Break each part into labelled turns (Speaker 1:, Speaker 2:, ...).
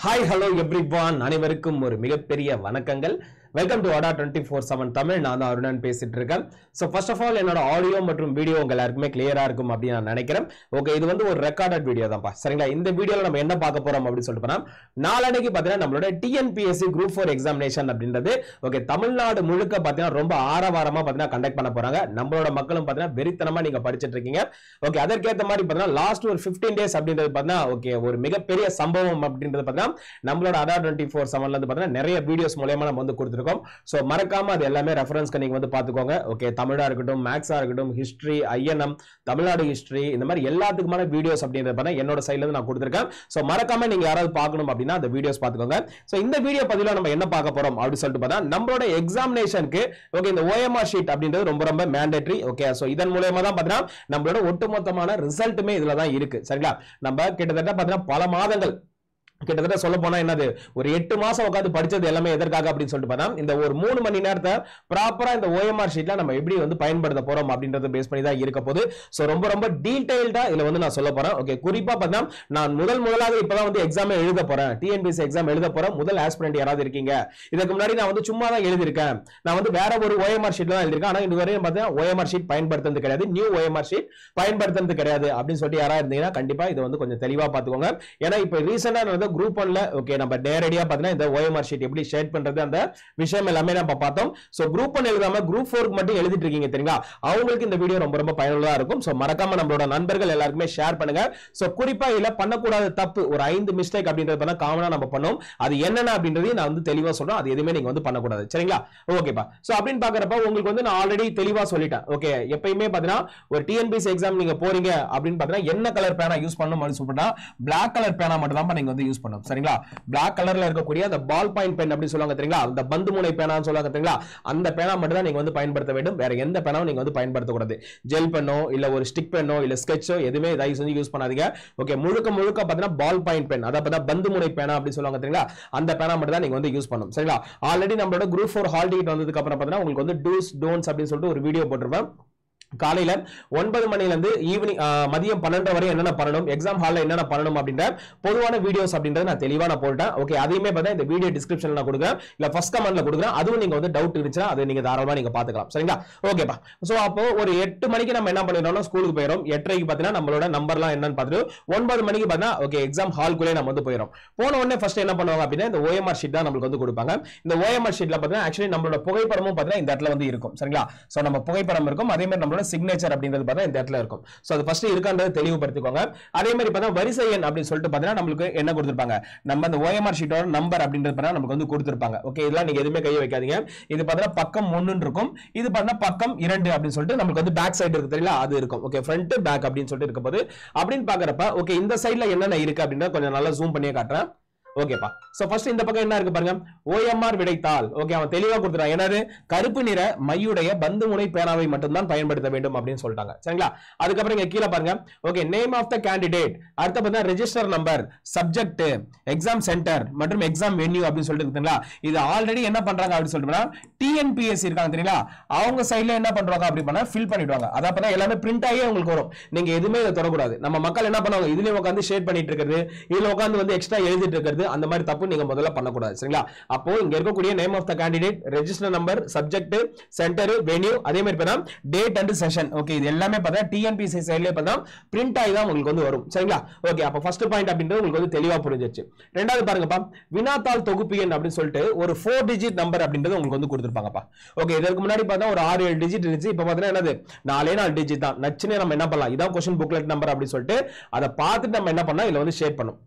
Speaker 1: Hi, hello everyone. அனைவருக்கும் ஒரு மிகப்பெரிய வணக்கங்கள். Welcome to ADA 24/7 Tamil. நான் தான் அருணன் பேசிட்டு இருக்கேன். ஸோ ஃபர்ஸ்ட் ஆஃப் ஆல் என்னோட ஆடியோ மற்றும் வீடியோ உங்க எல்லாருக்குமே கிளியரா இருக்கும் அப்படின்னு நான் நினைக்கிறேன். ஓகே, இது வந்து ஒரு ரெக்கார்டட் வீடியோ தான்ப்பா. சரிங்களா? இந்த வீடியோல நம்ம என்ன பார்க்க போறோம் அப்படின்னு சொல்லிட்டு போனா, நாளைக்கு பார்த்தீங்கன்னா நம்மளோட TNPSC Group 4 எக்ஸாமினேஷன் அப்படின்றது ஓகே தமிழ்நாடு முழுக்க பார்த்தீங்கன்னா ரொம்ப ஆரவாரமா பார்த்தீங்கன்னா கண்டக்ட் பண்ண போறாங்க. நம்மளோட மக்களும் பார்த்தீங்கன்னா வெறித்தனமா நீங்க படிச்சிட்டு இருக்கீங்க. ஓகே, அதற்கேற்ற மாதிரி பார்த்தீங்கன்னா லாஸ்ட் ஒரு 15 டேஸ் அப்படின்றது பார்த்தீங்கன்னா ஓகே ஒரு மிகப்பெரிய சம்பவம் அப்படின்றது பார்த்தீங்கன்னா நம்மளோட ADA 24/7ல இருந்து பார்த்தீங்கன்னா நிறைய வீடியோஸ் மூலமா நம்ம வந்து கொடுத்துருக்கோம். சோ மறக்காம அது எல்லாமே ரெஃபரன்ஸ்க்கு நீங்க வந்து பாத்துக்கோங்க. ஓகே, தமிழா இருக்கட்டும், மேக்ஸா இருக்கட்டும், ஹிஸ்டரி, INM, தமிழ்நாடு ஹிஸ்டரி, இந்த மாதிரி எல்லாத்துக்குமான வீடியோஸ் அப்படின்றது பார்த்தா என்னோட சைடுல இருந்து நான் கொடுத்திருக்கேன். சோ மறக்காம நீங்க யாராவது பார்க்கணும் அப்படின்னா அந்த வீடியோஸ் பாத்துக்கோங்க. சோ இந்த வீடியோ பதிவுல நம்ம என்ன பார்க்க போறோம் அப்படின்னு சொல்லிட்டு பார்த்தா நம்மளோட எக்ஸாமினேஷனுக்கு ஓகே இந்த OMR ஷீட் அப்படின்றது ரொம்ப ரொம்ப மேண்டேட்டரி. ஓகே, சோ இதன் மூலமா தான் பார்த்தீங்கன்னா நம்மளோட ஒட்டுமொத்தமான ரிசல்ட்டுமே இதுல தான் இருக்கு. சரிங்களா? நம்ம கிட்டத்தட்ட பார்த்தீங்கன்னா பல மாதங்கள் கிட்டத்தட்ட சொல்ல போனா என்னது ஒரு 8 மாசம் உட்காந்து படிச்சது எல்லாமே எதற்காக அப்படின்னு சொல்லிட்டு பார்த்தா இந்த ஒரு 3 மணி நேரத்தை ப்ராப்பரா இந்த OMR ஷீட்ல நம்ம எப்படி வந்து பயன்படுத்த போறோம் அப்படின்றத பேஸ் பண்ணி தான் இருக்க போது. சோ ரொம்ப ரொம்ப டீடைல்டா இதுல வந்து நான் சொல்ல போறேன். ஓகே, குறிப்பா பார்த்தா நான் முதலாக இப்பதான் வந்து எக்ஸாம் எழுத போறேன். TNPSC எக்ஸாம் எழுத போறேன். முதல் ஆஸ்பிரண்ட் யாராவது இருக்கீங்க? இதுக்கு முன்னாடி நான் வந்து சும்மா தான் எழுதிருக்கேன். நான் வந்து வேற ஒரு OMR ஷீட்ல தான் எழுதிருக்கேன். ஆனா இதுவரையும் பார்த்தா OMR ஷீட் பயன்படுத்துறது கிடையாது, நியூ OMR ஷீட் பயன்படுத்துறது கிடையாது அப்படின்னு சொல்லிட்டு யாராவது இருந்தீங்கன்னா கண்டிப்பா இது வந்து கொஞ்சம் தெளிவா பாத்துக்கோங்க. ஏன்னா இப்ப ரீசெண்டா வந்து குரூப் 1ல ஓகே நம்ம நேரடியா பார்த்தீங்கன்னா இந்த OMR ஷீட் எப்படி ஷேர் பண்றது அந்த விஷயம் எல்லாமே நம்ம பார்த்தோம். சோ குரூப் 1 எழுதாம குரூப் 4 மட்டும் எழுதிட்டு இருக்கீங்க தெரியுங்களா, அவங்களுக்கு இந்த வீடியோ ரொம்ப ரொம்ப பயனுள்ளதா இருக்கும். சோ மறக்காம நம்மளோட நண்பர்கள் எல்லாருக்குமே ஷேர் பண்ணுங்க. சோ குறிப்பா இல்ல பண்ணக்கூடாத தப்பு ஒரு 5 மிஸ்டேக் அப்படின்றது காமனா நம்ம பண்ணோம். அது என்னென்ன அப்படின்றதையும் நான் வந்து தெளிவா சொல்றேன். அது எதுவுமே நீங்க வந்து பண்ணக்கூடாது. சரிங்களா? ஓகேப்பா. சோ அப்படின்னு பாக்குறப்ப உங்களுக்கு வந்து நான் ஆல்ரெடி தெளிவா சொல்லிட்டேன். ஓகே, எப்பயுமே பாத்தீங்கன்னா ஒரு TNPSC எக்ஸாம் நீங்க போறீங்க அப்படின்னு பாத்தீங்கன்னா என்ன கலர் பேனா யூஸ் பண்ணணும் அப்படின்னு சொல்லிட்டா Black கலர் பேனா மட்டும் தான் நீங்க வந்து யூஸ் பண்ணணும். சரிங்களா? Black கலர்ல இருக்கக்கூடிய அந்த பால் பாயிண்ட் பென் அப்படி சொல்லுவாங்க தெரியுங்களா, அந்த பந்து முனை பேனான்னு சொல்லுவாங்க தெரியுங்களா, அந்த பேனா மட்டும் தான் நீங்க வந்து பயன்படுத்த வேண்டும். வேற எந்த பேனாவும் நீங்க வந்து பயன்படுத்த கூடாது. ஜெல் பென்னோ இல்ல ஒரு ஸ்டிக் பென்னோ இல்ல ஸ்கெட்சோ எதுவுமே தயவு செஞ்சு யூஸ் பண்ணாதீங்க. ஓகே, முழுக்க பாத்தீங்கன்னா பால் பாயிண்ட் பென், அதாவது பந்து முனை பேனா அப்படி சொல்லுவாங்க தெரியுங்களா, அந்த பேனா மட்டும் தான் நீங்க வந்து யூஸ் பண்ணணும். சரிங்களா? ஆல்ரெடி நம்மளோட குரூப் 4 ஹால் டிக்கெட் வந்ததுக்கு அப்புறம் பாத்தீங்கன்னா உங்களுக்கு வந்து டூஸ் டோன்ட்ஸ் அப்படின்னு சொல்லிட்டு ஒரு வீடியோ போட்டிருப்பேன். காலையில 9 மணில இருந்து ஈவினிங் மதியம் 12 வரை என்னென்ன பண்ணணும், எக்ஸாம் ஹால்ல என்னென்ன பண்ணணும் அப்படின்ற பொதுவான வீடியோஸ் அப்படின்றது நான் தெளிவா நான் போட்டேன். ஓகே, அதையுமே பார்த்தா இந்த வீடியோ டிஸ்கிரிப்ஷன்ல நான் கொடுக்குறேன், இல்ல ஃபர்ஸ்ட் கமெண்ட்ல கொடுக்குறேன். அதுவும் நீங்க வந்து டவுட் இருந்துச்சுன்னா அதை நீங்க தாராளமா நீங்க பாத்துக்கலாம். சரிங்களா? ஓகேப்பா. சோ அப்போ ஒரு 8 மணிக்கு நம்ம என்ன பண்ணிடுறோம்னா ஸ்கூலுக்கு போயிடும். 8:30க்கு பார்த்தீங்கன்னா நம்மளோட நம்பர்லாம் என்னன்னு பார்த்துட்டு 9 மணிக்கு பார்த்தா ஓகே எக்ஸாம் ஹால்குள்ளே நம்ம வந்து போயிடும். போன உடனே ஃபர்ஸ்ட் என்ன பண்ணுவாங்க அப்படின்னா இந்த OMR ஷீட் தான் நம்மளுக்கு வந்து கொடுப்பாங்க. இந்த OMR ஷீட்ல பார்த்தீங்கன்னா ஆக்சுவலி நம்மளோட புகைப்படமும் பார்த்தீங்கன்னா இந்த இடத்துல வந்து இருக்கும். சரிங்களா? சோ நம்ம புகைப்படம் இருக்கும், அதே மாதிரி நம்மளோட சிக்னேச்சர் அப்படின்றது பார்த்தா இந்த இடத்துல இருக்கும். சோ அது ஃபர்ஸ்ட் இருக்கான்றதை தெளிவுபடுத்திக்கோங்க. அதே மாதிரி பார்த்தா வரிசை எண் அப்படின்னு சொல்லிட்டு பார்த்தீங்கன்னா நம்மளுக்கு என்ன கொடுத்திருப்பாங்க, நம்ம அந்த OMR ஷீட்டோட நம்பர் அப்படின்றது பார்த்தா நமக்கு வந்து கொடுத்திருப்பாங்க. ஓகே, இதெல்லாம் நீங்க எதுவுமே கையை வைக்காதீங்க. இது பார்த்தா பக்கம் 1 இருக்கும், இது பார்த்தா பக்கம் 2 அப்படின்னு சொல்லிட்டு நமக்கு வந்து பேக் சைடு இருக்கு தெரியல, அது இருக்கும். ஓகே, ஃப்ரண்ட் பேக் அப்படின்னு சொல்லிட்டு இருக்கும்போது அப்படின்னு பாக்குறப்ப ஓகே இந்த சைடுல என்னென்ன இருக்கு அப்படின்றத கொஞ்சம் நல்லா ஜூம் பண்ணி காட்டுறேன். ஓகேப்பா. சோ ஃபர்ஸ்ட் இந்த பக்கம் என்ன இருக்கு பாருங்க, OMR விடைத்தாள். ஓகே, அவன் தெளிவா கொடுத்துறான். என்னது, கருப்பு நிற மையுடைய பந்து முனை பேனாவை மட்டும் தான் பயன்படுத்த வேண்டும் அப்படின்னு சொல்லிட்டாங்க. சரிங்களா? அதுக்கப்புறம் இங்க கீழே பாருங்க, okay name of the candidate, அடுத்து பார்த்தா register number, subject, exam centre மற்றும் எக்ஸாம் வென்யூ அப்படின்னு சொல்லிட்டு இருக்குங்களா. இது ஆல்ரெடி என்ன பண்றாங்க அப்படின்னு சொல்லிட்டு TNPSC இருக்காங்க தெரியுங்களா, அவங்க சைடுல என்ன பண்றாங்க அப்படி பண்ணா ஃபில் பண்ணிடுவாங்க. அத அப்பதான் எல்லாமே பிரிண்ட் ஆகி உங்களுக்கு வரும். நீங்க எதுவுமே இதை தொடக்கூடாது. நம்ம மக்கள் என்ன பண்ணுவாங்க, இதுலயே உட்காந்து ஷேர் பண்ணிட்டு இருக்கிறது, இதுல உட்காந்து வந்து எக்ஸ்ட்ரா எழுதிட்டு இருக்கிறது, அந்த மாதிரி தப்பு நீங்க முதல்ல பண்ணக்கூடாது. சரிங்களா? அப்போ இங்க இருக்கக்கூடிய name of the candidate, register number, subject, centre, venue, அதே மாதிரி பார்த்தா டேட் அண்ட் செஷன். ஓகே, இது எல்லாமே பார்த்தா TNPSC சைடுல பார்த்தா பிரிண்ட் ஆகி தான் உங்களுக்கு வந்து வரும். சரிங்களா? ஓகே, அப்போ ஃபர்ஸ்ட் பாயிண்ட் அப்படின்றது உங்களுக்கு வந்து தெளிவா புரிஞ்சிருச்சு. ரெண்டாவது பாருங்கப்பா, வினாத்தாள் தொகுப்பு எண் அப்படின்னு சொல்லிட்டு ஒரு 4 டிஜிட் நம்பர் அப்படின்றது உங்களுக்கு வந்து கொடுத்திருப்பாங்கப்பா. ஓகே, இதற்கு முன்னாடி பார்த்தா ஒரு 6-7 டிஜிட் இருந்துச்சு. இப்போ பார்த்தீங்கன்னா என்னது 4 டிஜிட் தான். நச்சுன்னு நம்ம என்ன பண்ணலாம், இதான் கொஸ்டின் புக்லெட் நம்பர் அப்படின்னு சொல்லிட்டு அதை பார்த்துட்டு நம்ம என்ன பண்ணலாம், இதுல வந்து ஷேர் பண்ணும்.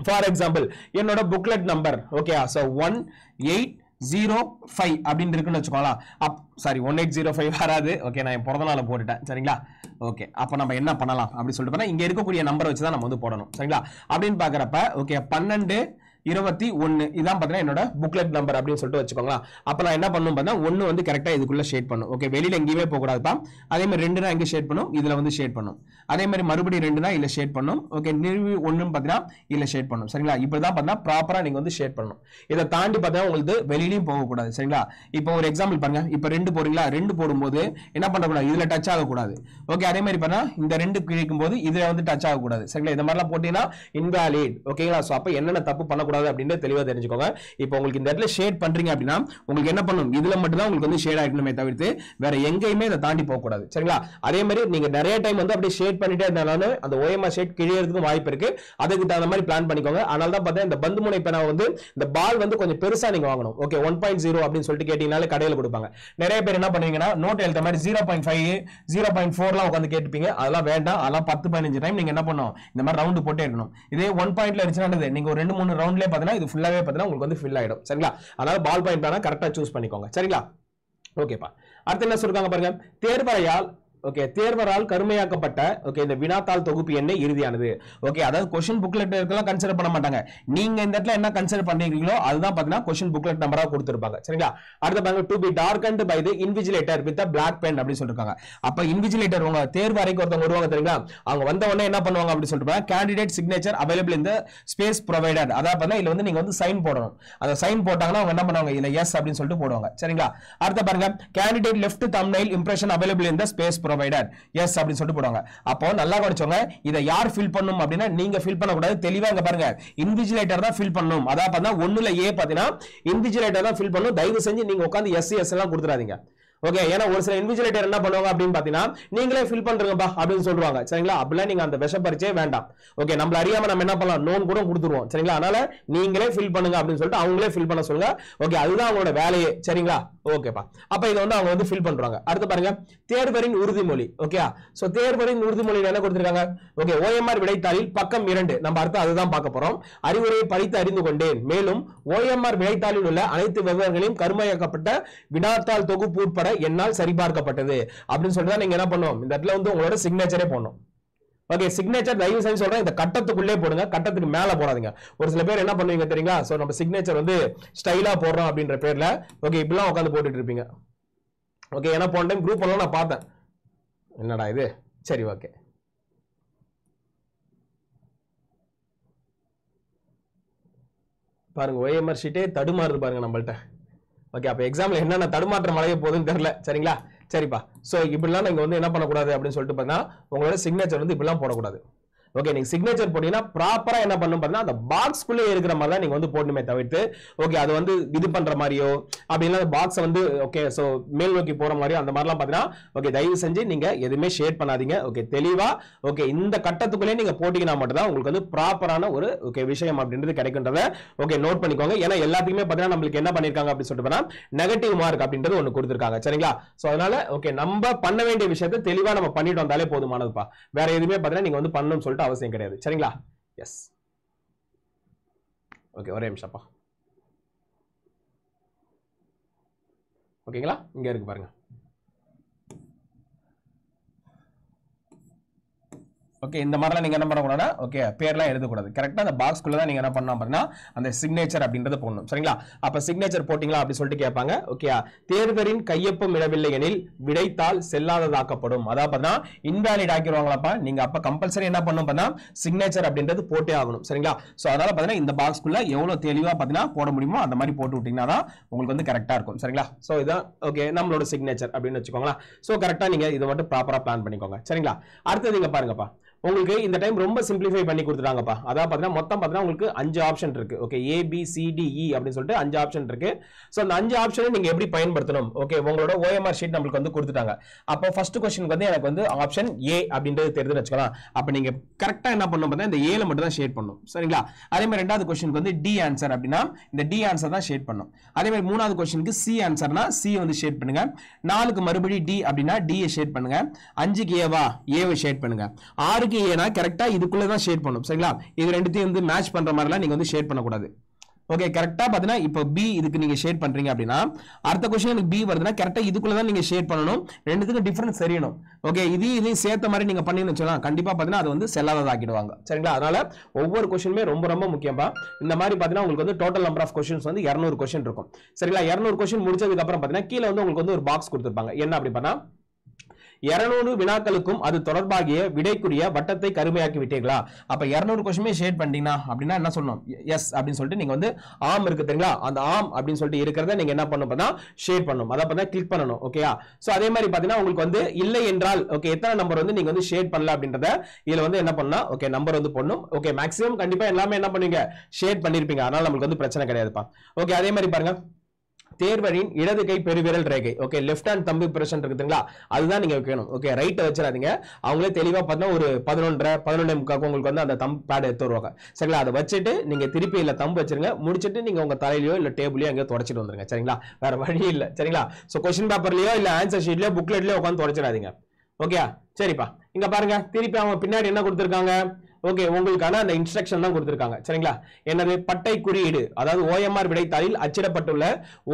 Speaker 1: ஃபார் எக்ஸாம்பிள் என்னோட புக்லெட் நம்பர் ஓகே, சோ 1805 அப்படின்னு இருக்குன்னு வச்சுக்கோங்களா. சாரி 1805 வராது. ஓகே, நான் என் பிறந்த நாளை போட்டுட்டேன். சரிங்களா? ஓகே, அப்ப நம்ம என்ன பண்ணலாம் அப்படின்னு சொல்லிட்டு பார்த்தா இங்க இருக்கக்கூடிய நம்பரை வச்சு தான் நம்ம வந்து போடணும். சரிங்களா? அப்படின்னு பாக்குறப்ப ஓகே 1221 இதான் பார்த்தீங்கன்னா என்னோட புக்லெட் நம்பர் அப்படின்னு சொல்லிட்டு வச்சுக்கோங்களா. அப்ப நான் என்ன பண்ணணும் பார்த்தா 1 வந்து கரெக்டா இதுக்குள்ள ஷேட் பண்ணும். ஓகே, வெளியில எங்கேயுமே போக கூடாதுப்பா. அதே மாதிரி 2 இங்க ஷேட் பண்ணும், இதுல வந்து ஷேட் பண்ணும். அதே மாதிரி மறுபடியும் 2 இல்ல ஷேட் பண்ணும். ஓகே, நிறுவி 1 பார்த்தீங்கன்னா இல்ல ஷேட் பண்ணும். சரிங்களா? இப்படிதான் பார்த்தா ப்ராப்பரா நீங்க வந்து ஷேட் பண்ணணும். இதை தாண்டி பார்த்தா உங்களுக்கு வெளியிலயும் போக கூடாது. சரிங்களா? இப்போ ஒரு எக்ஸாம்பிள் பாருங்க, இப்போ 2 போறீங்களா, 2 போடும்போது என்ன பண்ணக்கூடாது, இதுல டச் ஆகக்கூடாது. ஓகே, அதே மாதிரி பார்த்தா இந்த 2 கிழிக்கும் போது இதுல வந்து டச் ஆகக்கூடாது. சரிங்களா? இந்த மாதிரிலாம் போட்டீங்கன்னா இன்வாலிட். ஓகேங்களா? சோ அப்ப என்னென்ன தப்பு பண்ணக்கூடாது பண்ணக்கூடாது அப்படின்றது தெளிவா தெரிஞ்சுக்கோங்க. இப்போ உங்களுக்கு இந்த இடத்துல ஷேட் பண்றீங்க அப்படின்னா உங்களுக்கு என்ன பண்ணணும், இதுல மட்டும் தான் உங்களுக்கு வந்து ஷேட் ஆயிடணுமே தவிர்த்து வேற எங்கேயுமே இதை தாண்டி போக கூடாது. சரிங்களா? அதே மாதிரி நீங்க நிறைய டைம் வந்து அப்படியே ஷேட் பண்ணிட்டே இருந்தாலும் அந்த OMR ஷேட் கிழியறதுக்கு வாய்ப்பு இருக்கு. அதுக்கு தகுந்த மாதிரி பிளான் பண்ணிக்கோங்க. அதனால தான் பார்த்தா இந்த பந்து முனை பேனா வந்து இந்த பால் வந்து கொஞ்சம் பெருசா நீங்க வாங்கணும். ஓகே 1.0 அப்படின்னு சொல்லிட்டு கேட்டீங்கனாலே கடையில கொடுப்பாங்க. நிறைய பேர் என்ன பண்ணுவீங்கன்னா நோட் எழுத மாதிரி 0.5 0.4 உட்காந்து கேட்டுப்பீங்க. அதெல்லாம் வேண்டாம். அதெல்லாம் 10-15 டைம் நீங்க என்ன பண்ணணும், இந்த மாதிரி ரவுண்ட் போட்டே இருக்கணும். இதே 1 பாயிண்ட்ல இருந்துச்சுன்னா நீங்க ஒரு 2-3 ரவுண்ட்லயே பார்த்தீங்கன்னா இது ஃபுல்லாவே பார்த்தீங்கன்னா உங்களுக்கு வந்து ஃபில் ஆயிடும். சரிங்களா? அதனால பால் பாயிண்ட் பேனா கரெக்டா சூஸ் பண்ணிக்கோங்க. சரிங்களா? ஓகேப்பா. அடுத்து என்ன சொல்றாங்க பாருங்க, தேர்வரையால் ஓகே தேர்வரால் கருமையாக்கப்பட்ட ஓகே இந்த வினாத்தாள் தொகுப்பு எண்ணை இறுதியானது. ஓகே அதாவது क्वेश्चन புக்லெட் இருக்கலாம் கன்சிடர் பண்ண மாட்டாங்க. நீங்க இந்த இடத்துல என்ன கன்சிடர் பண்றீங்களோ அதுதான் பாத்தீங்கன்னா क्वेश्चन புக்லெட் நம்பரா கொடுத்திருப்பாங்க. சரிங்களா? அடுத்து பாருங்க to be darkened by the invigilator with a black pen அப்படி சொல்லிருக்காங்க. அப்ப இன்விஜிலேட்டர் உங்க தேர்வு அறைக்கு ஒருத்தவங்க வருவாங்க தெரியுங்களா, அவங்க வந்த உடனே என்ன பண்ணுவாங்க அப்படி சொல்லிட்டு candidate signature available in the space provided. அதாவது பாத்தீங்கன்னா இதுல வந்து நீங்க வந்து சைன் போடணும். அந்த சைன் போட்டாங்கன்னா அவங்க என்ன பண்ணுவாங்க, இதுல எஸ் அப்படின்னு சொல்லிட்டு போடுவாங்க. சரிங்களா? அடுத்து பாருங்க candidate left thumbnail impression available in the space provided as அப்படி சொல்லிட்டு போடுவாங்க. அப்போ நல்லா கவனிச்சோங்க, இதை யார் ஃபில் பண்ணணும் அப்படின்னா நீங்க ஃபில் பண்ண கூடாது. தெளிவா இங்க பாருங்க இன்விஜிலேட்டர் தான் ஃபில் பண்ணணும். அதாவது பார்த்தா ஒண்ணுல ஏ பாத்தீங்கன்னா இன்விஜிலேட்டர் தான் ஃபில் பண்ணணும். தயவு செஞ்சு நீங்க உட்கார்ந்து எஸ் எஸ் எல்லாம் கொடுத்துறாதீங்க. ஓகே ஏன்னா ஒரு சில இன்விஜிலேட்டர் என்ன பண்ணுவாங்க அப்படின்னு பாத்தீங்கன்னா நீங்களே ஃபில் பண்றீங்கப்பா அப்படின்னு சொல்லுவாங்க. சரிங்களா? அப்படிலாம் நீங்க அந்த விஷ பரிச்சே வேண்டாம். ஓகே நம்மள அறியாம நம்ம என்ன பண்ணலாம், நோன் கூட கொடுத்துருவோம். சரிங்களா? அதனால நீங்களே ஃபில் பண்ணுங்க அப்படின்னு சொல்லிட்டு அவங்களே ஃபில் பண்ண சொல்லுங்க. ஓகே அதுதான் அவங்களோட வேலையே. சரிங்களா? ஓகேப்பா. அப்ப இதை வந்து அவங்க வந்து ஃபில் பண்றாங்க. அடுத்து பாருங்க தேர்வரின் உறுதிமொழி. ஓகே சோ தேர்வரின் உறுதிமொழி என்ன கொடுத்திருக்காங்க, ஓகே OMR விடைத்தாளில் பக்கம் 2 நம்ம அடுத்து அதுதான் பார்க்க போறோம். அறிவுரையை படித்து அறிந்து கொண்டேன். மேலும் OMR விடைத்தாளில் உள்ள அனைத்து விவரங்களையும் கருமையாக்கப்பட்ட வினாத்தாள் தொகுப்பு உட்பட என்னால் சரிபார்க்கப்பட்டது அப்படின்னு சொல்லிட்டு நீங்க என்ன பண்ணணும், இந்த இடத்துல வந்து உங்களோட சிக்னேச்சரே போடணும். ஓகே சிக்னேச்சர் தயவு செஞ்சு சொல்றேன் இந்த கட்டத்துக்குள்ளே போடுங்க, கட்டத்துக்கு மேல போடாதீங்க. ஒரு சில பேர் என்ன பண்ணுவீங்க தெரியுங்களா, சோ நம்ம சிக்னேச்சர் வந்து ஸ்டைலா போடுறோம் அப்படின்ற பேர்ல ஓகே இப்படிலாம் உட்காந்து போட்டுட்டு இருப்பீங்க. ஓகே ஏன்னா போன டைம் குரூப் எல்லாம் நான் பார்த்தேன், என்னடா இது. சரி ஓகே பாருங்க OMR ஷீட்டே தடுமாறுது பாருங்க நம்மள்ட்ட. ஓகே அப்ப எக்ஸாம்ல என்னென்ன தடுமாற்றம் அடைய போகுதுன்னு தெரியல. சரிங்களா? சரிப்பா. சோ இப்படிலாம் நீங்க வந்து என்ன பண்ணக்கூடாது அப்படின்னு சொல்லிட்டு பார்த்தா உங்களோட சிக்னேச்சர் வந்து இப்படிலாம் போடக்கூடாது. ஓகே நீங்க சிக்னேச்சர் போட்டீங்கன்னா ப்ராப்பரா என்ன பண்ணணும் பார்த்தீங்கன்னா அந்த பாக்ஸ்க்குள்ளே இருக்கிற மாதிரி தான் நீங்க வந்து போடணுமே தவிர்த்து ஓகே அது வந்து இது பண்ற மாதிரியோ அப்படின்னா பாக்ஸை வந்து ஓகே சோ மேல் நோக்கி போற மாதிரியோ அந்த மாதிரிலாம் பார்த்தீங்கன்னா ஓகே தயவு செஞ்சு நீங்க எதுவுமே ஷேட் பண்ணாதீங்க. ஓகே தெளிவா ஓகே இந்த கட்டத்துக்குள்ளே நீங்க போட்டீங்கன்னா மட்டும் தான் உங்களுக்கு வந்து ப்ராப்பரான ஒரு ஓகே விஷயம் அப்படின்றது கிடைக்குன்றத ஓகே நோட் பண்ணிக்கோங்க. ஏன்னா எல்லாத்துக்குமே பார்த்தீங்கன்னா நம்மளுக்கு என்ன பண்ணிருக்காங்க அப்படின்னு சொல்லிட்டு பார்த்தா நெகட்டிவ் மார்க் அப்படின்றது ஒன்று கொடுத்துருக்காங்க. சரிங்களா? சோ அதனால ஓகே நம்ம பண்ண வேண்டிய விஷயத்தை தெளிவா நம்ம பண்ணிட்டு வந்தாலே போதுமானதுப்பா. வேற எதுவுமே பார்த்தீங்கன்னா நீங்க வந்து பண்ணணும்னு சொல்லிட்டு அவசியம் கிடையாது. சரிங்களா? எஸ் ஓகே ஒரே நிமிஷம்ப்பா. ஓகேங்களா? இங்க இருக்கு பாருங்க. ஓகே இந்த மாதிரிலாம் நீங்க என்ன பண்ணக்கூடாதுன்னா ஓகே பேர்லாம் எழுதக்கூடாது. கரெக்டா அந்த பாக்ஸ்க்குள்ள தான் நீங்க என்ன பண்ணணும் அப்படின்னா அந்த சிக்னேச்சர் அப்படின்றத போடணும். சரிங்களா? அப்ப சிக்னேச்சர் போட்டீங்களா அப்படி சொல்லிட்டு கேட்பாங்க. ஓகே தேர்வரின் கையொப்பம் இடவில்லை எனில் விடைத்தாள் செல்லாததாக்கப்படும். அதாவது பார்த்தா இன்வாலிட் ஆக்கிடுவாங்களாப்பா. நீங்க அப்ப கம்பல்சரி என்ன பண்ணணும் பார்த்தா சிக்னேச்சர் அப்படின்றது போட்டே ஆகணும். சரிங்களா? சோ அதனால பார்த்தீங்கன்னா இந்த பாக்ஸ்க்குள்ள எவ்வளவு தெளிவா பார்த்தீங்கன்னா போட முடியுமோ அந்த மாதிரி போட்டு விட்டீங்கன்னா தான் உங்களுக்கு வந்து கரெக்டா இருக்கும். சரிங்களா? சோ இதான் ஓகே நம்மளோட சிக்னேச்சர் அப்படின்னு வச்சுக்கோங்களேன். சோ கரெக்டா நீங்க இதை மட்டும் ப்ராப்பரா பிளான் பண்ணிக்கோங்க. சரிங்களா? அடுத்து நீங்க பாருங்கப்பா உங்களுக்கு இந்த டைம் ரொம்ப சிம்பிளிஃபை பண்ணி கொடுத்துட்டாங்கப்பா. அதாவது பார்த்தீங்கன்னா மொத்தம் பார்த்தீங்கன்னா உங்களுக்கு 5 ஆப்ஷன் இருக்கு. ஓகே ABCDE அப்படின்னு சொல்லிட்டு 5 ஆப்ஷன் இருக்கு. ஸோ அந்த 5 ஆப்ஷனை நீங்க எப்படி பயன்படுத்தணும் ஓகே உங்களோட OMR ஷீட் நம்மளுக்கு வந்து கொடுத்துட்டாங்க. அப்போ ஃபர்ஸ்ட் கொஸ்டின் வந்து எனக்கு வந்து ஆப்ஷன் A அப்படின்றது தெரிஞ்சுன்னு வச்சுக்கலாம். அப்போ நீங்க கரெக்டாக என்ன பண்ணணும் பார்த்தா இந்த ஏல மட்டும் தான் ஷேட் பண்ணணும். சரிங்களா? அதே மாதிரி ரெண்டாவது கொஸ்டினுக்கு வந்து D ஆன்சர் அப்படின்னா இந்த D ஆன்சர் தான் ஷேட் பண்ணணும். அதே மாதிரி மூணாவது கொஸ்டினுக்கு C ஆன்சர்னா C வந்து ஷேட் பண்ணுங்க. 4க்கு மறுபடியும் D அப்படின்னா D ஷேட் பண்ணுங்க. 5க்கு ஏவா ஏவை ஷேட் பண்ணுங்க. 6க்கு ஏனா கரெக்டா இதுக்குள்ள தான் ஷேட் பண்ணணும். சரிங்களா? இது ரெண்டுத்தையும் வந்து மேட்ச் பண்ற மாதிரிலாம் நீங்க வந்து ஷேட் பண்ணக்கூடாது. ஓகே கரெக்டா பாத்தீங்கன்னா இப்போ B இதுக்கு நீங்க ஷேட் பண்றீங்க அப்படின்னா அடுத்த क्वेश्चन எனக்கு B வருதுன்னா கரெக்டா இதுக்குள்ள தான் நீங்க ஷேட் பண்ணணும். ரெண்டுத்துக்கும் டிஃபரன்ஸ் தெரியணும். ஓகே இதையும் சேர்த்த மாதிரி நீங்க பண்ணீங்கன்னு வச்சா கண்டிப்பா பாத்தீங்கன்னா அது வந்து செல்லாததாக்கிடுவாங்க. சரிங்களா? அதனால ஒவ்வொரு क्वेश्चनமே ரொம்ப ரொம்ப முக்கியம்பா. இந்த மாதிரி பாத்தீங்கன்னா உங்களுக்கு வந்து டோட்டல் நம்பர் ஆஃப் क्वेश्चंस வந்து 200 क्वेश्चन இருக்கும். சரிங்களா? 200 क्वेश्चन முடிச்சதுக்கு அப்புறம் பாத்தீங்கன்னா கீழ வந்து உங்களுக்கு வந்து ஒரு பாக்ஸ் கொடுத்திருப்பாங்க. என்ன அப்படி பண்ணா 200 வினாக்களுக்கும் அது தொடர்பாகிய விடைக்குரிய வட்டத்தை கருமையாக்கி விட்டீர்களா? அப்ப 200 क्वेश्चन ஷேட் பண்ணிட்டீங்கன்னா அப்படினா என்ன சொல்லணும்? எஸ் அப்படினு சொல்லிட்டு நீங்க வந்து ஆம் இருக்கு தெரியுங்களா? அந்த ஆம் அப்படினு சொல்லிட்டு இருக்கிறத நீங்க என்ன பண்ணனும்னா ஷேட் பண்ணனும். அத பார்த்தா கிளிக் பண்ணனும். ஓகேயா? சோ அதே மாதிரி பாத்தீங்கன்னா உங்களுக்கு வந்து இல்லை என்றால் ஓகே எத்தனை நம்பர் வந்து நீங்க வந்து ஷேட் பண்ணல அப்படின்றத இதுல வந்து என்ன பண்ணா ஓகே நம்பர் வந்து போடணும். ஓகே மேக்ஸிமம் கண்டிப்பா எல்லாமே என்ன பண்ணுவீங்க? ஷேட் பண்ணிருப்பீங்க. அதனால நமக்கு வந்து பிரச்சனை கிடையாதுப்பா. ஓகே அதே மாதிரி பாருங்க தேர்வரின் இடது கை பெருவிரல் ரேகை okay left hand thumb impression இருக்குங்களா? அதுதான் நீங்க வைக்கணும். ஓகே ரைட் வச்சிராதீங்க. அவங்களே தெளிவா பார்த்தா ஒரு 11:30 உங்களுக்கு வந்து அந்த தம் பேட் எடுத்து வருவாங்க. சரிங்களா? அதை வச்சுட்டு நீங்க திருப்பி இல்ல தம்பு வச்சிருங்க. முடிச்சிட்டு நீங்க உங்க தலையிலயோ இல்ல டேபிளையோ எங்கேயோ தொடச்சிட்டு வந்துருங்க. சரிங்களா? வேற வழி இல்ல. சரிங்களா? சோ क्वेश्चन பேப்பர்லயோ இல்ல ஆன்சர் ஷீட்லயோ புக்லெட்லயோ உட்கார்ந்து தொடச்சிடாதீங்க. ஓகே சரிப்பா. இங்க பாருங்க திருப்பி அவங்க பின்னாடி என்ன கொடுத்திருக்காங்க? ஓகே உங்களுக்கான அந்த இன்ஸ்ட்ரக்ஷன் தான் கொடுத்திருக்காங்க. சரிங்களா? என்னது பட்டை குறியீடு அதாவது OMR விடைத்தாளில் அச்சிடப்பட்டுள்ள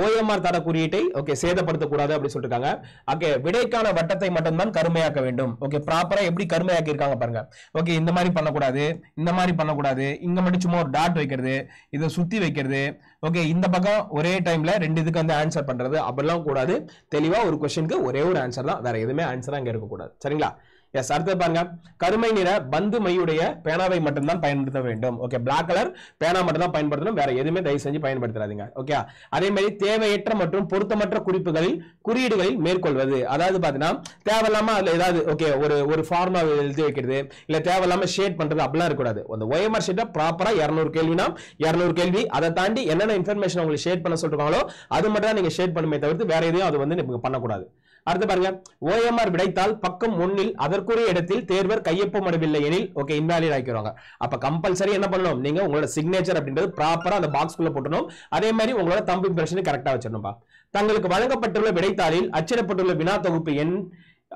Speaker 1: OMR தட குறியீட்டை ஓகே சேதப்படுத்த கூடாது அப்படி சொல்லிருக்காங்க. ஓகே விடைக்கான வட்டத்தை மட்டும் தான் கருமையாக்க வேண்டும். ஓகே ப்ராப்பரா எப்படி கருமையாக்கி இருக்காங்க பாருங்க. ஓகே இந்த மாதிரி பண்ண கூடாது, இந்த மாதிரி பண்ண கூடாது, இங்க மட்டும் சும்மா ஒரு டாட் வைக்கிறது, இத சுத்தி வைக்கிறது. ஓகே இந்த பக்கம் ஒரே டைம்ல ரெண்டு இதுக்கு வந்து ஆன்சர் பண்றது அப்படிலாம் கூடாது. தெளிவா ஒரு क्वेश्चनக்கு ஒரே ஒரு ஆன்சர் தான், வேற எதுவுமே ஆன்சரா அங்க இருக்க கூடாது. சரிங்களா? எஸ் அடுத்து பாருங்க கருமை நிற பந்து மையுடைய பேனாவை மட்டும் தான் பயன்படுத்த வேண்டும். ஓகே பிளாக் கலர் பேனா மட்டும் தான் பயன்படுத்தணும், வேற எதுவுமே தயவு செஞ்சு பயன்படுத்தாதீங்க. ஓகே அதே மாதிரி தேவையற்ற மற்றும் பொருத்தமற்ற குறியீடுகளில் மேற்கொள்வது அதாவது பாத்தீங்கன்னா தேவையில்லாம அதுல ஏதாவது ஓகே ஒரு ஃபார்முலா எழுதி வைக்கிறது இல்ல தேவையில்லாம ஷேட் பண்றது அப்படிலாம் இருக்க கூடாது. அந்த OMR ஷீட்டை ப்ராப்பரா 200 கேள்வினா 200 கேள்வி அதை தாண்டி என்னென்ன இன்ஃபர்மேஷன் உங்களுக்கு ஷேட் பண்ண சொல்றாங்களோ அது மட்டும் தான் நீங்க ஷேட் பண்ணுமே தவிர்த்து வேற எதையும் அது வந்து நீங்க பண்ணக்கூடாது. அடுத்து பாருங்க OMR விடைத்தாள் பக்கம் 1 அதற்குரிய இடத்தில் தேர்வர் கையொப்பமிடவில்லை எனில் ஓகே இன்வாலிட் ஆக்கிடுவாங்க. அப்ப கம்பல்சரி என்ன பண்ணணும்? நீங்க உங்களோட சிக்னேச்சர் அப்படின்றது ப்ராப்பரா அந்த பாக்ஸ்க்குள்ள போட்டணும். அதே மாதிரி உங்களோட தம்பு இம்ப்ரெஷன் கரெக்டா வச்சிடணும்பா. தங்களுக்கு வழங்கப்பட்டுள்ள விடைத்தாளில் அச்சிடப்பட்டுள்ள வினா தொகுப்பு எண்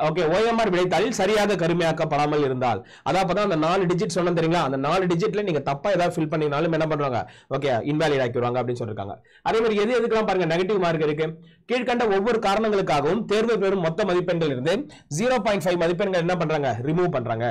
Speaker 1: ஓகே OMR விடைத்தாளில் சரியாக கருமையாக்கப்படாமல் இருந்தால் அதாவது அந்த 4 டிஜிட் சொன்னேன் தெரியுங்களா? அந்த 4 டிஜிட்ல நீங்க தப்பா ஏதாவது ஃபில் பண்ணினாலும் என்ன பண்றாங்க? ஓகே இன்வாலிட் ஆக்கிடுவாங்க அப்படின்னு சொல்லிருக்காங்க. அதே மாதிரி எதுக்கெல்லாம் பாருங்க நெகட்டிவ் மார்க் இருக்கு. கீழ்கண்ட ஒவ்வொரு காரணங்களுக்காகவும் தேர்வு பெறும் மொத்த மதிப்பெண்கள் இருந்து 0.5 மதிப்பெண்கள் என்ன பண்றாங்க? ரிமூவ் பண்றாங்க.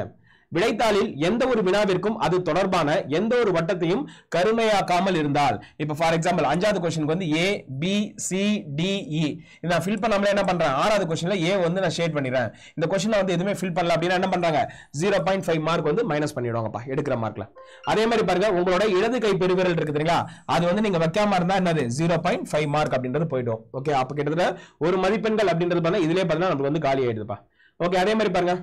Speaker 1: விடைத்தாளில் எந்த ஒரு வினாவிற்கும் அது தொடர்பான எந்த ஒரு வட்டத்தையும் கருமையாக்காமல் இருந்தால் இப்ப ஃபார் எக்ஸாம்பிள் 5வது क्वेश्चनக்கு வந்து A B C D E இத நான் ஃபில் பண்ணாமலே என்ன பண்றேன்? 6வது क्वेश्चनல A வந்து நான் ஷேட் பண்ணிறேன். இந்த क्वेश्चनல வந்து எதுமே ஃபில் பண்ணல அப்படினா என்ன பண்றாங்க? 0.5 மார்க் வந்து மைனஸ் பண்ணிடுவாங்கப்பா எடுக்கிற மார்க்ல. அதே மாதிரி பாருங்க உங்களோட இடது கை பெருவிரல் இருக்கு தெரியுங்களா? அது வந்து நீங்க வைக்காம இருந்தா என்னது? 0.5 மார்க் அப்படின்றது போய்டும். ஓகே அப்ப கிட்டத்தட்ட ஒரு மதிப்பெண்கள் அப்படின்றது பண்ணா இதுலயே பார்த்தா நமக்கு வந்து காலி ஆயிடுதுப்பா. ஓகே அதே மாதிரி பாருங்க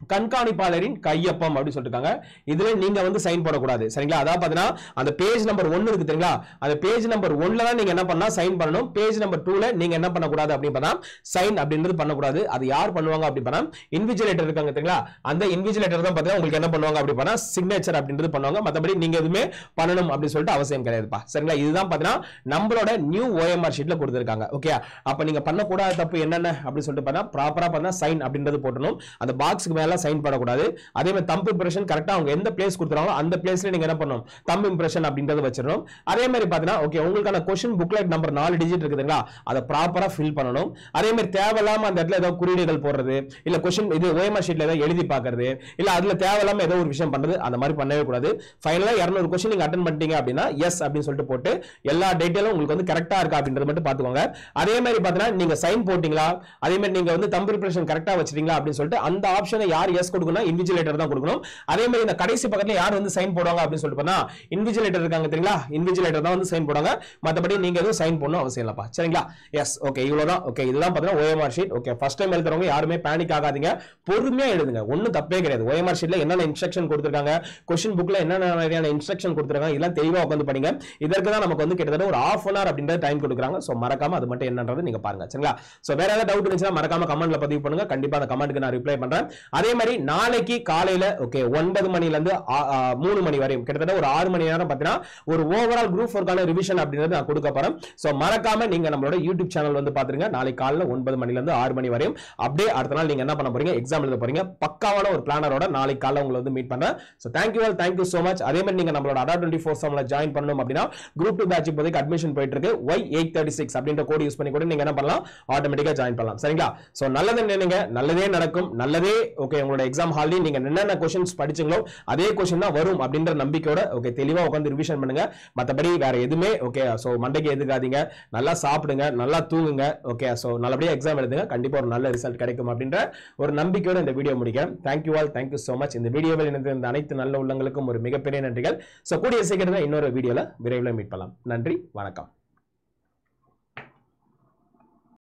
Speaker 1: கண்காணிப்பாளரின் கையொப்பம் அப்படி சொல்லிருக்காங்க. இதுல நீங்க வந்து சைன் போடக்கூடாது. சரிங்களா? அதாவது பாத்தீங்கன்னா அந்த பேஜ் நம்பர் 1 இருக்கு தெரியுங்களா? அந்த பேஜ் நம்பர் 1ல தான் நீங்க என்ன பண்ணா சைன் பண்ணணும். பேஜ் நம்பர் 2ல நீங்க என்ன பண்ணக்கூடாது அப்படின்னு பார்த்தா சைன் அப்படின்றது பண்ணக்கூடாது. அது யார் பண்ணுவாங்க அப்படி பார்த்தா இன்விஜிலேட்டர் இருக்காங்க தெரியுங்களா? அந்த இன்விஜிலேட்டர் தான் பார்த்தா உங்களுக்கு என்ன பண்ணுவாங்க அப்படி பார்த்தா சிக்னேச்சர் அப்படின்றது பண்ணுவாங்க. மத்தபடி நீங்க எதுவுமே பண்ணணும் அப்படின்னு சொல்லிட்டு அவசியம் கிடையாதுப்பா. சரிங்களா? இதுதான் பாத்தீங்கன்னா நம்மளோட நியூ OMR ஷீட்ல கொடுத்திருக்காங்க. ஓகே அப்ப நீங்க பண்ணக்கூடாத தப்பு என்னென்ன அப்படின்னு சொல்லிட்டு பார்த்தா ப்ராப்பரா பார்த்தா சைன் அப்படின்றது போடணும். அந்த பாக்ஸ்க்கு சைன் பண்ணக்கூடாது. அதே மாதிரி தம்பு இம்ப்ரெஷன் கரெக்ட்டா அவங்க எந்த பிளேஸ் கொடுத்துறாங்களோ அந்த பிளேஸ்ல நீங்க என்ன பண்ணணும்? தம்பு இம்ப்ரெஷன் அப்படிங்கறத வச்சிரணும். அதே மாதிரி பாத்தீங்கன்னா ஓகே உங்களுக்கான क्वेश्चन புக்லெட் நம்பர் 4 டிஜிட் இருக்குதுங்களா? அத ப்ராப்பரா ஃபில் பண்ணனும். அதே மாதிரி தேவையில்லாம அந்த இடத்துல ஏதோ குறியீடுகள் போடுறது இல்ல क्वेश्चन இது OMR ஷீட்ல ஏதோ எழுதி பார்க்கிறது இல்ல அதுல தேவையில்லாம ஏதோ ஒரு விஷயம் பண்றது அந்த மாதிரி பண்ணவே கூடாது. ஃபைனலா 200 क्वेश्चन நீங்க அட்டெண்ட் பண்ணிட்டீங்க அப்படினா எஸ் அப்படினு சொல்லிட்டு போட்டு எல்லா டீடைலும் உங்களுக்கு வந்து கரெக்ட்டா இருக்கா அப்படிங்கறத மட்டும் பாத்துக்கோங்க. அதே மாதிரி பாத்தீங்கன்னா நீங்க சைன் போட்டீங்களா? அதே மாதிரி நீங்க வந்து தம்பு இம்ப்ரெஷன் கரெக்ட்டா வச்சிட்டீங்களா அப்படினு சொல்லிட்டு அந்த ஆப்ஷனை யார் எஸ் கொடுக்கணும்? இன்விஜிலேட்டர் தான் கொடுக்கணும். அதே மாதிரி இந்த கடைசி பக்கத்துல யார் வந்து சைன் போடுவாங்க அப்படின்னு சொல்லிட்டு பண்ணா இன்விஜிலேட்டர் இருக்காங்க தெரியுங்களா? இன்விஜிலேட்டர் தான் வந்து சைன் போடுவாங்க. மத்தபடி நீங்க எதுவும் சைன் பண்ணணும் அவசியம் இல்லப்பா. சரிங்களா? எஸ் ஓகே இவ்வளவுதான். ஓகே இதுதான் பாத்தீங்கன்னா OMR sheet. Okay first time எழுதுறவங்க யாருமே பேனிக் ஆகாதீங்க. பொறுமையா எழுதுங்க. ஒண்ணும் தப்பே கிடையாது. OMR ஷீட்ல என்னென்ன இன்ஸ்ட்ரக்ஷன் கொடுத்திருக்காங்க, क्वेश्चन புக்ல என்னென்ன மாதிரியான இன்ஸ்ட்ரக்ஷன் கொடுத்திருக்காங்க இதெல்லாம் தெளிவா உட்கார்ந்து படிங்க. இதற்கு தான் நமக்கு வந்து கிட்டத்தட்ட ஒரு 1/2 hour அப்படிங்கற டைம் கொடுக்குறாங்க. சோ மறக்காம அது மட்டும் என்னன்றது நீங்க பாருங்க. சரிங்களா? சோ வேற ஏதாவது டவுட் இருந்துச்சுனா மறக்காம கமெண்ட்ல பதிவு பண்ணுங்க. கண்டிப்பா அந்த கமெண்ட்க்கு நான் ரிப்ளை பண்றேன். அதே மாதிரி நாளைக்கு காலையில ஓகே 9 மணில இருந்து 3 மணி வரை கிட்டத்தட்ட ஒரு 6 மணி நேரம் பார்த்தீங்கன்னா ஒரு ஓவரால் குரூப் 4க்கான ரிவிஷன் அப்படின்றது நான் கொடுக்க போறேன். சோ மறக்காம நீங்க நம்மளோட YouTube சேனல் வந்து பாத்துருங்க. நாளைக்கு காலையில 9 மணில இருந்து 6 மணி வரையும் அப்படியே அடுத்த நாள் நீங்க என்ன பண்ண போறீங்க? எக்ஸாம் எழுத போறீங்க. பக்காவான ஒரு பிளானரோட நாளைக்கு காலையில உங்களை வந்து மீட் பண்றேன். So thank you all, thank you so much. அதே மாதிரி நீங்க நம்மளோட ADA24/7ல ஜாயின் பண்ணனும் அப்படினா குரூப் 2 பேட்ச் இப்போதைக்கு அட்மிஷன் போயிட்டு இருக்கு. Y836 அப்படிங்கற கோட் யூஸ் பண்ணி கூட நீங்க என்ன பண்ணலாம்? ஆட்டோமேட்டிக்கா ஜாயின் பண்ணலாம். சரிங்களா? சோ நல்லதே நினைங்க, நல்லதே நடக்கும், நல்லதே ஓகே ஓகே உங்களோட எக்ஸாம் ஹால்லையும் நீங்க என்னென்ன கொஸ்டின்ஸ் படிச்சீங்களோ அதே கொஸ்டின் தான் வரும் அப்படின்ற நம்பிக்கையோட ஓகே தெளிவா உட்காந்து ரிவிஷன் பண்ணுங்க. மற்றபடி வேற எதுவுமே ஓகே ஸோ மண்டைக்கு எதுக்காதீங்க, நல்லா சாப்பிடுங்க, நல்லா தூங்குங்க. ஓகே ஸோ நல்லபடியா எக்ஸாம் எழுதுங்க, கண்டிப்பா ஒரு நல்ல ரிசல்ட் கிடைக்கும் அப்படின்ற ஒரு நம்பிக்கையோட இந்த வீடியோ முடிக்கிறேன். Thank you all, thank you so much. இந்த வீடியோவில் இணைந்த அனைத்து நல்ல உள்ளங்களுக்கும் ஒரு மிகப்பெரிய நன்றிகள். ஸோ கூடிய சீக்கிரமே இன்னொரு வீடியோல விரைவில் மீட் பண்ணலாம். நன்றி, வணக்கம்.